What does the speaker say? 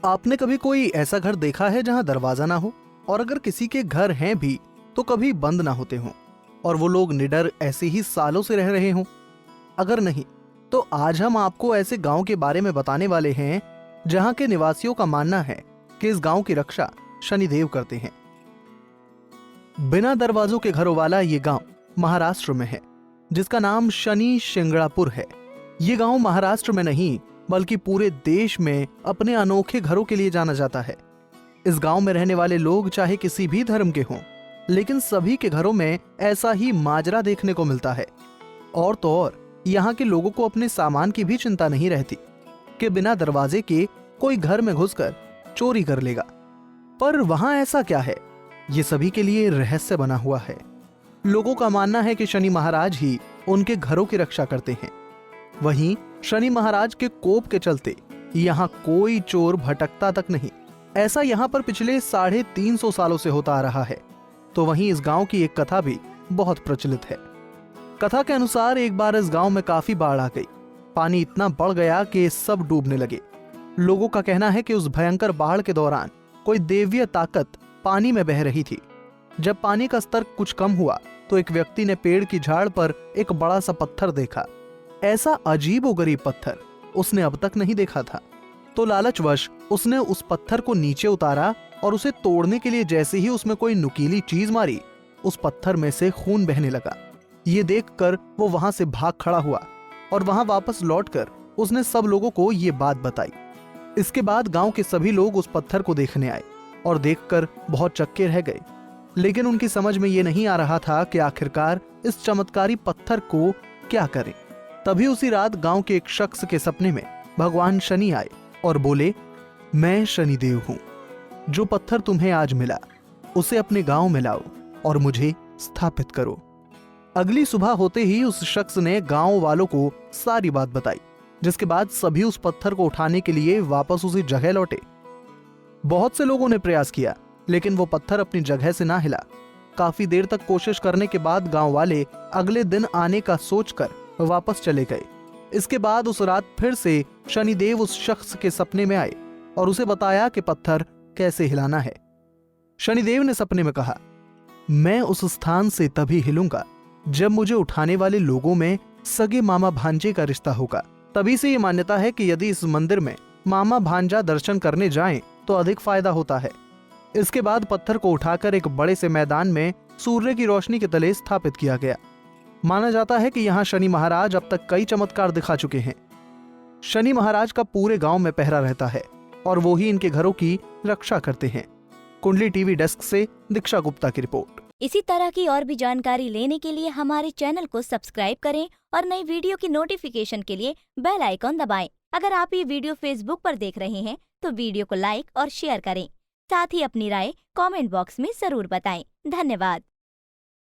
आपने कभी कोई ऐसा घर देखा है जहां दरवाजा ना हो, और अगर किसी के घर हैं भी तो कभी बंद ना होते हों, और वो लोग निडर ऐसे ही सालों से रह रहे हों? अगर नहीं, तो आज हम आपको ऐसे गांव के बारे में बताने वाले हैं जहां के निवासियों का मानना है कि इस गांव की रक्षा शनिदेव करते हैं। बिना दरवाजों के घरों वाला ये गांव महाराष्ट्र में है, जिसका नाम शनि शिंगणापुर है। ये गांव महाराष्ट्र में नहीं बल्कि पूरे देश में अपने अनोखे घरों के लिए जाना जाता है। इस गांव में रहने वाले लोग चाहे किसी भी धर्म के हों, लेकिन सभी के घरों में ऐसा ही माजरा देखने को मिलता है। और तो और यहाँ के लोगों को अपने सामान की भी चिंता नहीं रहती कि बिना दरवाजे के कोई घर में घुसकर चोरी कर लेगा। पर वहां ऐसा क्या है, ये सभी के लिए रहस्य बना हुआ है। लोगों का मानना है कि शनि महाराज ही उनके घरों की रक्षा करते हैं। वहीं शनि महाराज के कोप के चलते यहाँ कोई चोर भटकता तक नहीं। ऐसा यहाँ पर पिछले 350 सालों से होता आ रहा है। तो वहीं इस गांव की एक कथा भी बहुत प्रचलित है। कथा के अनुसार एक बार इस गांव में काफी बाढ़ आ गई। पानी इतना बढ़ गया कि सब डूबने लगे। लोगों का कहना है कि उस भयंकर बाढ़ के दौरान कोई दैवीय ताकत पानी में बह रही थी। जब पानी का स्तर कुछ कम हुआ तो एक व्यक्ति ने पेड़ की झाड़ पर एक बड़ा सा पत्थर देखा। ऐसा अजीबोगरीब पत्थर उसने अब तक नहीं देखा था। तो लालचवश उसने उस पत्थर को नीचे उतारा और उसे तोड़ने के लिए जैसे ही उसमें कोई नुकीली चीज मारी, उस पत्थर में से खून बहने लगा। ये देखकर वो वहां से भाग खड़ा हुआ और वहां वापस लौटकर उसने सब लोगों को ये बात बताई। इसके बाद गांव के सभी लोग उस पत्थर को देखने आए और देखकर बहुत चक्के रह गए। लेकिन उनकी समझ में ये नहीं आ रहा था कि आखिरकार इस चमत्कारी पत्थर को क्या करें। तभी उसी रात गांव के एक शख्स के सपने में भगवान शनि आए और बोले, मैं शनिदेव हूं। जो पत्थर तुम्हें आज मिला उसे अपने गांव में लाओ और मुझे स्थापित करो। अगली सुबह होते ही उस शख्स ने गांव वालों को सारी बात बताई, जिसके बाद सभी उस पत्थर को उठाने के लिए वापस उसी जगह लौटे। बहुत से लोगों ने प्रयास किया, लेकिन वो पत्थर अपनी जगह से ना हिला। काफी देर तक कोशिश करने के बाद गांव वाले अगले दिन आने का सोचकर वापस चले गए। इसके बाद उस रात फिर से शनिदेव उस शख्स के सपने में आए और उसे बताया कि पत्थर कैसे हिलाना है। शनिदेव ने सपने में कहा, मैं उस स्थान से तभी हिलूंगा जब मुझे उठाने वाले लोगों में सगे मामा भांजे का रिश्ता होगा। तभी से ये मान्यता है कि यदि इस मंदिर में मामा भांजा दर्शन करने जाएं तो अधिक फायदा होता है। इसके बाद पत्थर को उठाकर एक बड़े से मैदान में सूर्य की रोशनी के तले स्थापित किया गया। माना जाता है कि यहाँ शनि महाराज अब तक कई चमत्कार दिखा चुके हैं। शनि महाराज का पूरे गांव में पहरा रहता है और वो ही इनके घरों की रक्षा करते हैं। कुंडली टीवी डेस्क से दीक्षा गुप्ता की रिपोर्ट। इसी तरह की और भी जानकारी लेने के लिए हमारे चैनल को सब्सक्राइब करें और नई वीडियो की नोटिफिकेशन के लिए बेल आइकॉन दबाएं। अगर आप ये वीडियो फेसबुक पर देख रहे हैं तो वीडियो को लाइक और शेयर करें। साथ ही अपनी राय कमेंट बॉक्स में जरूर बताएं। धन्यवाद।